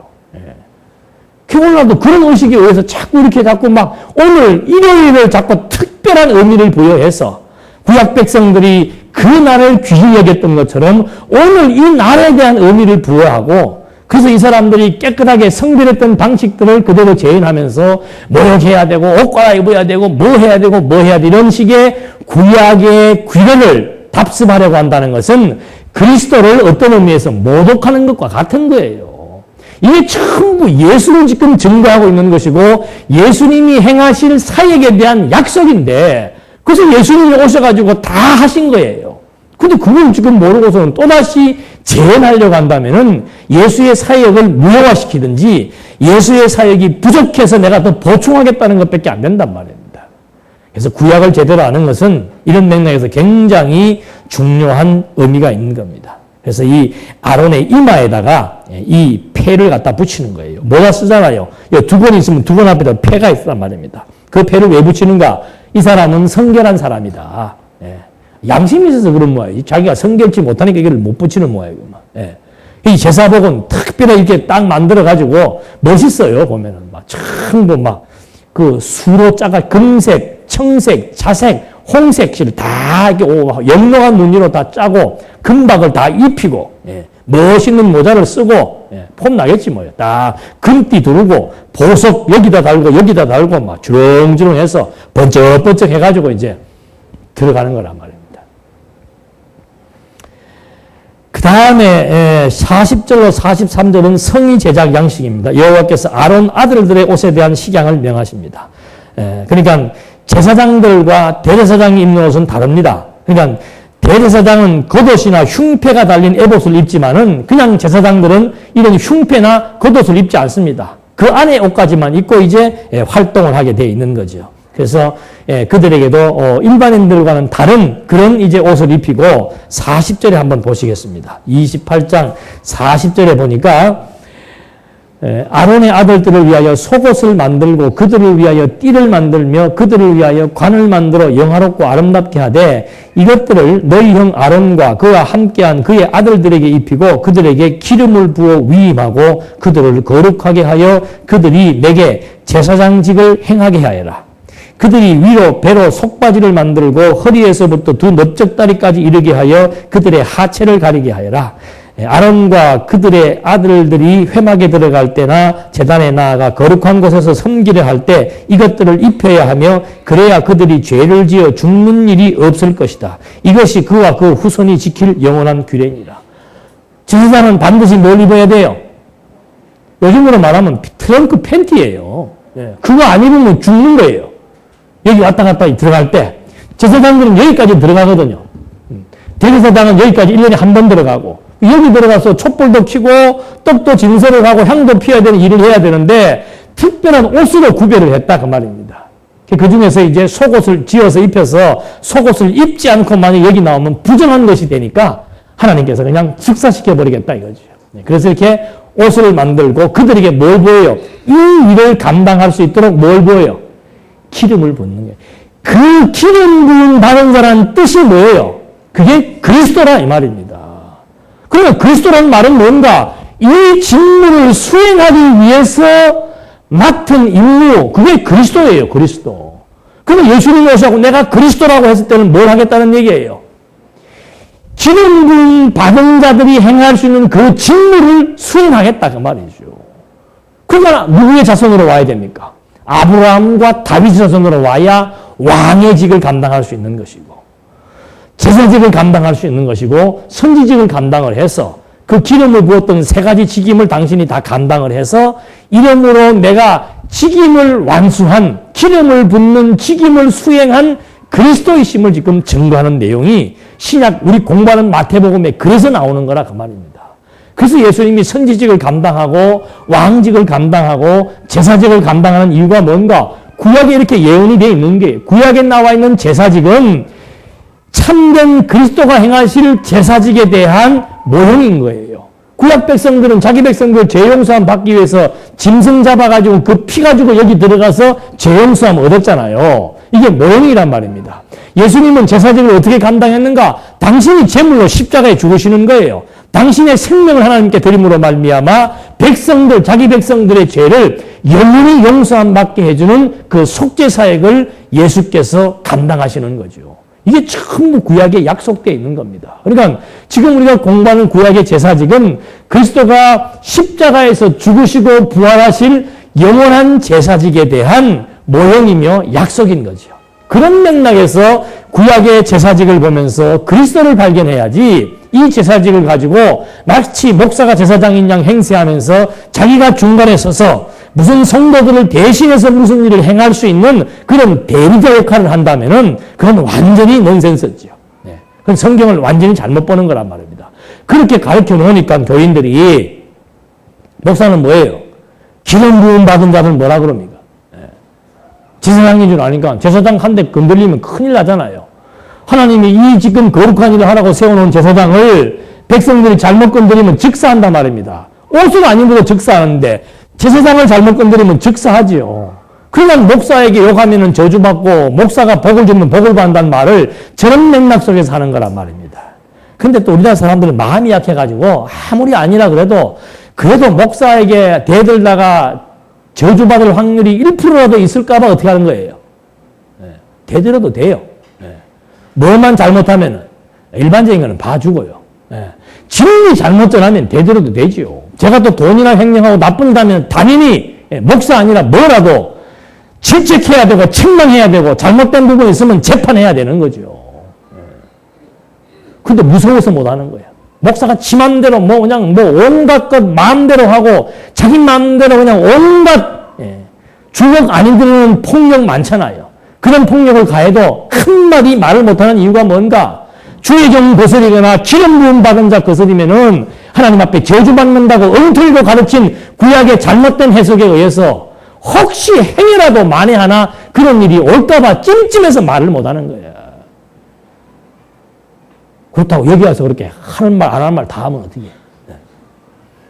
오늘날도 그런 의식에 의해서 자꾸 막 오늘 일요일을 자꾸 특별한 의미를 부여해서 구약 백성들이 그 날을 귀히 여겼던 것처럼 오늘 이 날에 대한 의미를 부여하고, 그래서 이 사람들이 깨끗하게 성별했던 방식들을 그대로 재현하면서 모욕해야 되고 옷 갈아입어야 되고 뭐 해야 되고 뭐 해야 돼, 이런 식의 구약의 규례를 답습하려고 한다는 것은 그리스도를 어떤 의미에서 모독하는 것과 같은 거예요. 이게 전부 예수를 지금 증거하고 있는 것이고 예수님이 행하실 사역에 대한 약속인데, 그래서 예수님이 오셔가지고 다 하신 거예요. 근데 그걸 지금 모르고서는 또다시 재현하려고 한다면은 예수의 사역을 무효화시키든지 예수의 사역이 부족해서 내가 더 보충하겠다는 것밖에 안 된단 말입니다. 그래서 구약을 제대로 아는 것은 이런 맥락에서 굉장히 중요한 의미가 있는 겁니다. 그래서 이 아론의 이마에다가 이 패를 갖다 붙이는 거예요. 뭐가 쓰잖아요. 두 번 있으면 두 번 앞에다 패가 있단 말입니다. 그 패를 왜 붙이는가? 이 사람은 성결한 사람이다. 양심이 있어서 그런 모양이지. 자기가 성결치 못하니까 이걸 못 붙이는 모양이구만. 이 제사복은 특별히 이렇게 딱 만들어가지고 멋있어요. 보면은 전부 그 수로 짜가 금색, 청색, 자색, 홍색 실 다 이렇게 영롱한 무늬로 다 짜고 금박을 다 입히고 멋있는 모자를 쓰고 폼 나겠지 뭐요. 딱 금띠 두르고 보석 여기다 달고 막 주렁주렁해서 번쩍번쩍 해가지고 이제 들어가는 거란 말입니다. 그 다음에 40절로 43절은 성의 제작 양식입니다. 여호와께서 아론 아들들의 옷에 대한 식양을 명하십니다. 그러니까 제사장들과 대제사장이 입는 옷은 다릅니다. 그러니까 대제사장은 겉옷이나 흉패가 달린 에봇을 입지만은 그냥 제사장들은 이런 흉패나 겉옷을 입지 않습니다. 그 안에 옷까지만 입고 이제 활동을 하게 되어 있는 거죠. 그래서 그들에게도 일반인들과는 다른 그런 이제 옷을 입히고 40절에 한번 보시겠습니다. 28장 40절에 보니까 아론의 아들들을 위하여 속옷을 만들고 그들을 위하여 띠를 만들며 그들을 위하여 관을 만들어 영화롭고 아름답게 하되 이것들을 너희 형 아론과 그와 함께한 그의 아들들에게 입히고 그들에게 기름을 부어 위임하고 그들을 거룩하게 하여 그들이 내게 제사장직을 행하게 하여라. 그들이 위로 배로 속바지를 만들고 허리에서부터 두 넓적다리까지 이르게 하여 그들의 하체를 가리게 하여라. 아론과 그들의 아들들이 회막에 들어갈 때나 제단에 나아가 거룩한 곳에서 섬기려 할 때 이것들을 입혀야 하며 그래야 그들이 죄를 지어 죽는 일이 없을 것이다. 이것이 그와 그 후손이 지킬 영원한 규례니라. 제사장은 반드시 뭘 입어야 돼요? 요즘으로 말하면 트렁크 팬티예요. 그거 안 입으면 죽는 거예요. 여기 왔다 갔다 들어갈 때 제사장들은 여기까지 들어가거든요. 대제사장은 여기까지 1년에 한 번 들어가고 여기 들어가서 촛불도 켜고 떡도 진설을 하고 향도 피워야 되는 일을 해야 되는데 특별한 옷으로 구별을 했다 그 말입니다. 그 중에서 이제 속옷을 지어서 입혀서 속옷을 입지 않고 만약 여기 나오면 부정한 것이 되니까 하나님께서 그냥 즉사시켜버리겠다 이거죠. 그래서 이렇게 옷을 만들고 그들에게 뭘 보여요? 이 일을 감당할 수 있도록 뭘 보여요? 기름을 붓는 거예요. 그 기름 부은 받은 자라는 뜻이 뭐예요? 그게 그리스도라 이 말입니다. 그러면 그리스도라는 말은 뭔가? 이 직무를 수행하기 위해서 맡은 임무, 그게 그리스도예요, 그리스도. 그러면 예수님이 오셔서 내가 그리스도라고 했을 때는 뭘 하겠다는 얘기예요? 기름 부음 받은 자들이 행할 수 있는 그 직무를 수행하겠다 그 말이죠. 그러니까 누구의 자손으로 와야 됩니까? 아브라함과 다윗 자손으로 와야 왕의 직을 감당할 수 있는 것이고 제사직을 감당할 수 있는 것이고 선지직을 감당을 해서 그 기름을 부었던 세 가지 직임을 당신이 다 감당을 해서 이름으로 내가 직임을 완수한 기름을 붓는 직임을 수행한 그리스도이심을 지금 증거하는 내용이 신약 우리 공부하는 마태복음에 그래서 나오는 거라 그 말입니다. 그래서 예수님이 선지직을 감당하고 왕직을 감당하고 제사직을 감당하는 이유가 뭔가? 구약에 이렇게 예언이 되어 있는 게 구약에 나와 있는 제사직은 참된 그리스도가 행하실 제사직에 대한 모형인 거예요. 구약 백성들은 자기 백성들 죄용서함 받기 위해서 짐승 잡아가지고 그 피 가지고 여기 들어가서 죄용서함 얻었잖아요. 이게 모형이란 말입니다. 예수님은 제사직을 어떻게 감당했는가? 당신이 제물로 십자가에 죽으시는 거예요. 당신의 생명을 하나님께 드림으로 말미암아 백성들, 자기 백성들의 죄를 영원히 용서함 받게 해주는 그 속죄 사역을 예수께서 감당하시는 거죠. 이게 전부 구약에 약속되어 있는 겁니다. 그러니까 지금 우리가 공부하는 구약의 제사직은 그리스도가 십자가에서 죽으시고 부활하실 영원한 제사직에 대한 모형이며 약속인 거죠. 그런 맥락에서 구약의 제사직을 보면서 그리스도를 발견해야지 이 제사직을 가지고 마치 목사가 제사장인 양 행세하면서 자기가 중간에 서서 무슨 성도들을 대신해서 무슨 일을 행할 수 있는 그런 대리자 역할을 한다면은 그건 완전히 넌센스죠. 네. 그건 성경을 완전히 잘못 보는 거란 말입니다. 그렇게 가르쳐 놓으니까 교인들이 목사는 뭐예요? 기름 부음 받은 자는 뭐라 그럽니까? 네. 제사장인 줄 아니까 제사장 한 대 건들리면 큰일 나잖아요. 하나님이 이 지금 거룩한 일을 하라고 세워놓은 제사장을 백성들이 잘못 건드리면 즉사한단 말입니다. 옷을 안 입어도 즉사하는데 제사장을 잘못 건드리면 즉사하지요. 그러니까 목사에게 욕하면 저주받고 목사가 복을 주면 복을 받는다는 말을 저런 맥락 속에서 하는 거란 말입니다. 근데 또 우리나라 사람들은 마음이 약해가지고 아무리 아니라 그래도 목사에게 대들다가 저주받을 확률이 1%라도 있을까봐 어떻게 하는 거예요? 대들어도 돼요. 뭐만 잘못하면 일반적인 거는 봐주고요. 진리 잘못 전하면 대들어도 되지요. 제가 또 돈이나 횡령하고 나쁜 일 하면 당연히 목사 아니라 뭐라도 질책해야 되고 책망해야 되고 잘못된 부분이 있으면 재판해야 되는 거죠. 근데 무서워서 못 하는 거야. 목사가 지 마음대로 그냥 온갖 것 마음대로 하고 자기 마음대로 그냥 온갖 주먹 안 들는 폭력 많잖아요. 그런 폭력을 가해도 한마디 말을 못하는 이유가 뭔가? 주의 종 거스리거나 기름 부음 받은 자 거스리면은 하나님 앞에 저주받는다고 엉터리로 가르친 구약의 잘못된 해석에 의해서 혹시 행여라도 만에 하나 그런 일이 올까봐 찜찜해서 말을 못하는 거야. 그렇다고 여기 와서 그렇게 하는 말 안 하는 말 다 하면 어떻게 해?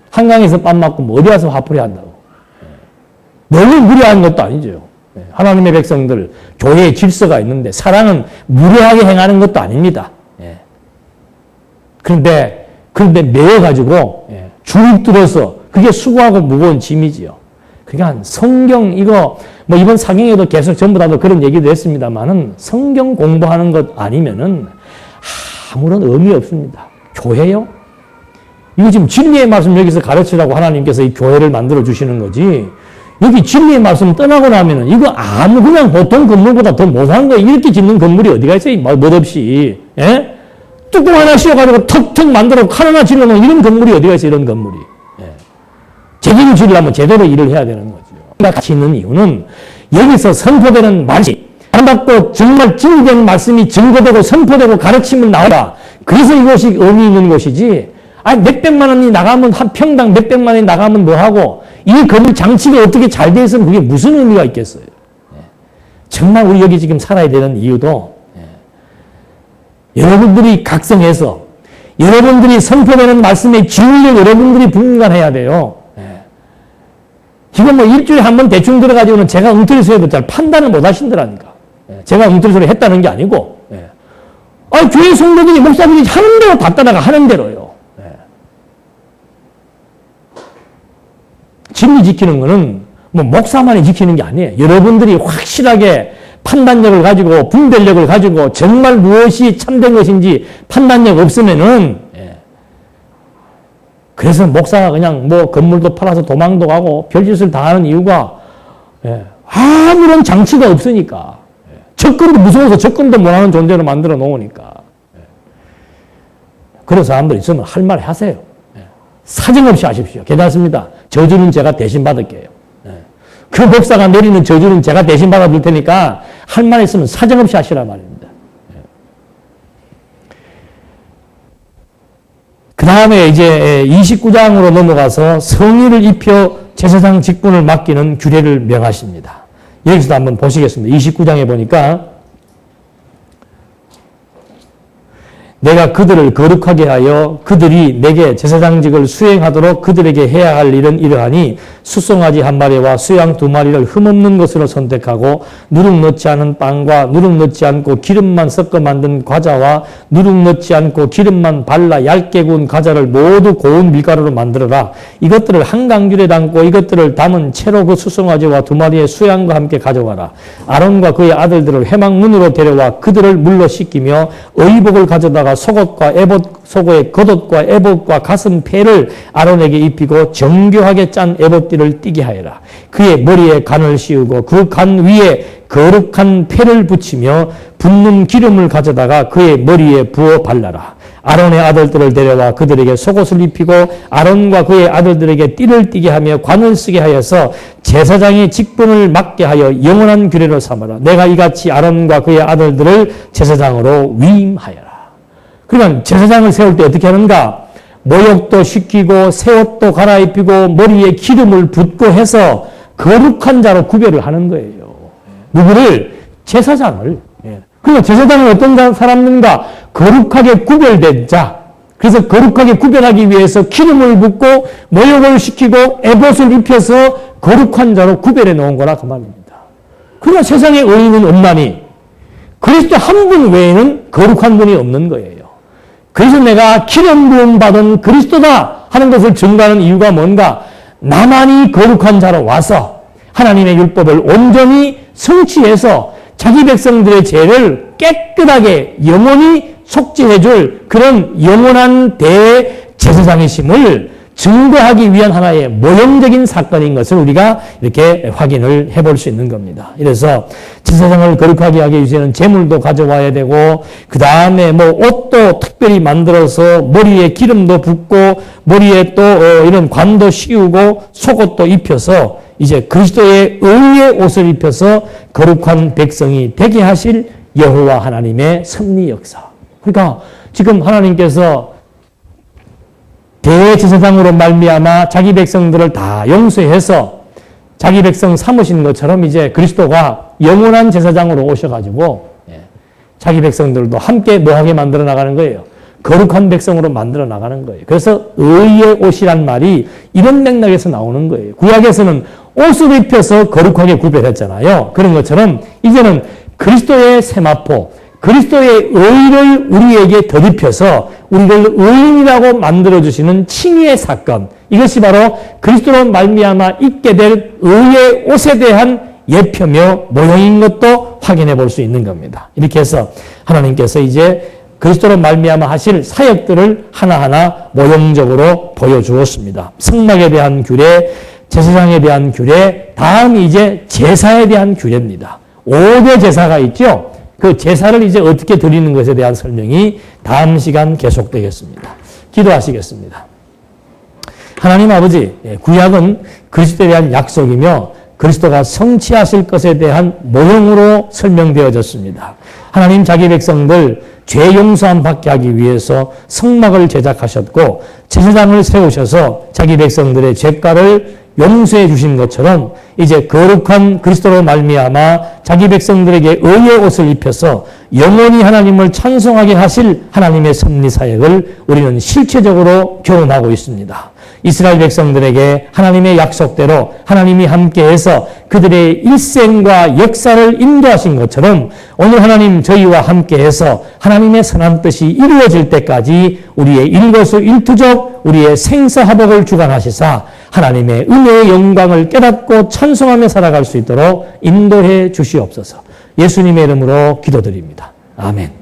한강에서 빰 맞고 뭐 어디 와서 화풀이 한다고. 너무 무례한 것도 아니죠. 하나님의 백성들 교회의 질서가 있는데 사랑은 무례하게 행하는 것도 아닙니다. 그런데 매여가지고 줄을 들어서 그게 수고하고 무거운 짐이지요. 그러니까 성경 이거 이번 상영에도 계속 전부 다 그런 얘기도 했습니다만은 성경 공부하는 것 아니면은 아무런 의미 없습니다. 교회요? 이거 지금 진리의 말씀 여기서 가르치라고 하나님께서 이 교회를 만들어 주시는 거지. 여기 진리의 말씀 떠나고 나면은 이거 그냥 보통 건물보다 더 못한 거 이렇게 짓는 건물이 어디가 있어요? 멋없이. 예? 뚜껑 하나 씌워가지고 턱턱 만들어 칼 하나 질러놓은 이런 건물이 어디가 있어요? 이런 건물이. 예. 제대로 지으려면 제대로 일을 해야 되는 거죠. 같이 있는 이유는 여기서 선포되는 말씀이 아름답고 정말 진리된 말씀이 증거되고 선포되고 가르침을 나오라. 그래서 이것이 의미 있는 것이지. 몇백만 원이 나가면 한 평당 몇백만 원이 나가면 뭐하고 이 건물 장치가 어떻게 잘 돼 있으면 그게 무슨 의미가 있겠어요. 정말 우리 여기 지금 살아야 되는 이유도 여러분들이 각성해서 여러분들이 선포되는 말씀의 진리를 여러분들이 분간해야 돼요. 지금 일주일에 한 번 대충 들어가지고는 제가 엉터리 소리도 잘 판단을 못 하신다니까. 제가 엉터리 소리 했다는 게 아니고 교회 성도들이 목사들이 하는 대로 다 따라가 하는 대로요. 진리 지키는 거는 목사만이 지키는 게 아니에요. 여러분들이 확실하게 판단력을 가지고 분별력을 가지고 정말 무엇이 참된 것인지 판단력 없으면은 그래서 목사가 그냥 뭐 건물도 팔아서 도망도 가고 별짓을 다 하는 이유가 아무런 장치가 없으니까 접근도 무서워서 접근도 못하는 존재로 만들어 놓으니까 그런 사람들 있으면 할 말 하세요. 사정없이 하십시오. 괜찮습니다. 저주는 제가 대신 받을게요. 그 목사가 내리는 저주는 제가 대신 받아줄 테니까 할 말 있으면 사정없이 하시란 말입니다. 그 다음에 이제 29장으로 넘어가서 성의를 입혀 제사장 직분을 맡기는 규례를 명하십니다. 여기서도 한번 보시겠습니다. 29장에 보니까 내가 그들을 거룩하게 하여 그들이 내게 제사장직을 수행하도록 그들에게 해야 할 일은 이러하니 숫송아지 한 마리와 수양 두 마리를 흠없는 것으로 선택하고 누룩 넣지 않은 빵과 누룩 넣지 않고 기름만 섞어 만든 과자와 누룩 넣지 않고 기름만 발라 얇게 구운 과자를 모두 고운 밀가루로 만들어라. 이것들을 한강줄에 담고 이것들을 담은 채로 그 숫송아지와 두 마리의 수양과 함께 가져와라. 아론과 그의 아들들을 회막문으로 데려와 그들을 물로 씻기며 의복을 가져다가 속옷과 에봇, 속옷의 겉옷과 에봇과 가슴 폐를 아론에게 입히고 정교하게 짠 에봇띠를 띠게 하여라. 그의 머리에 간을 씌우고 그 간 위에 거룩한 폐를 붙이며 붓는 기름을 가져다가 그의 머리에 부어 발라라. 아론의 아들들을 데려와 그들에게 속옷을 입히고 아론과 그의 아들들에게 띠를 띠게 하며 관을 쓰게 하여서 제사장의 직분을 맡게 하여 영원한 규례로 삼아라. 내가 이같이 아론과 그의 아들들을 제사장으로 위임하여라. 그러면 제사장을 세울 때 어떻게 하는가? 모욕도 시키고 새 옷도 갈아입히고 머리에 기름을 붓고 해서 거룩한 자로 구별을 하는 거예요. 누구를? 제사장을. 그러니까 제사장은 어떤 사람인가? 거룩하게 구별된 자. 그래서 거룩하게 구별하기 위해서 기름을 붓고 모욕을 시키고 에봇을 입혀서 거룩한 자로 구별해 놓은 거라 그 말입니다. 그러나 세상에 의인은 없나니 그리스도 한 분 외에는 거룩한 분이 없는 거예요. 그래서 내가 기름 부음 받은 그리스도다 하는 것을 증거하는 이유가 뭔가? 나만이 거룩한 자로 와서 하나님의 율법을 온전히 성취해서 자기 백성들의 죄를 깨끗하게 영원히 속죄해 줄 그런 영원한 대제사장이심을 증거하기 위한 하나의 모형적인 사건인 것을 우리가 이렇게 확인을 해볼 수 있는 겁니다. 이래서 제사장을 거룩하게 하기 위해서는 제물도 가져와야 되고 그 다음에 뭐 옷도 특별히 만들어서 머리에 기름도 붓고 머리에 또 이런 관도 씌우고 속옷도 입혀서 이제 그리스도의 의의 옷을 입혀서 거룩한 백성이 되게 하실 여호와 하나님의 섭리 역사. 그러니까 지금 하나님께서 대제사장으로 말미암아 자기 백성들을 다 용서해서 자기 백성 삼으신 것처럼 이제 그리스도가 영원한 제사장으로 오셔가지고 자기 백성들도 함께 뭐하게 만들어 나가는 거예요. 거룩한 백성으로 만들어 나가는 거예요. 그래서 의의 옷이란 말이 이런 맥락에서 나오는 거예요. 구약에서는 옷을 입혀서 거룩하게 구별했잖아요. 그런 것처럼 이제는 그리스도의 세마포, 그리스도의 의를 우리에게 덧입혀서 우리를 의인이라고 만들어주시는 칭의의 사건, 이것이 바로 그리스도로 말미암아 입게 될 의의 옷에 대한 예표며 모형인 것도 확인해 볼 수 있는 겁니다. 이렇게 해서 하나님께서 이제 그리스도로 말미암아 하실 사역들을 하나하나 모형적으로 보여주었습니다. 성막에 대한 규례, 제사장에 대한 규례, 다음이 이제 제사에 대한 규례입니다. 5대 제사가 있죠. 그 제사를 이제 어떻게 드리는 것에 대한 설명이 다음 시간 계속되겠습니다. 기도하시겠습니다. 하나님 아버지, 구약은 그리스도에 대한 약속이며 그리스도가 성취하실 것에 대한 모형으로 설명되어졌습니다. 하나님 자기 백성들 죄 용서함 받게 하기 위해서 성막을 제작하셨고 제사장을 세우셔서 자기 백성들의 죄가를 용서해 주신 것처럼 이제 거룩한 그리스도로 말미암아 자기 백성들에게 의의 옷을 입혀서 영원히 하나님을 찬송하게 하실 하나님의 섭리 사역을 우리는 실체적으로 경험하고 있습니다. 이스라엘 백성들에게 하나님의 약속대로 하나님이 함께해서 그들의 일생과 역사를 인도하신 것처럼 오늘 하나님 저희와 함께해서 하나님의 선한 뜻이 이루어질 때까지 우리의 일거수일투족 우리의 생사화복을 주관하시사 하나님의 은혜의 영광을 깨닫고 찬송하며 살아갈 수 있도록 인도해 주시옵소서. 예수님의 이름으로 기도드립니다. 아멘.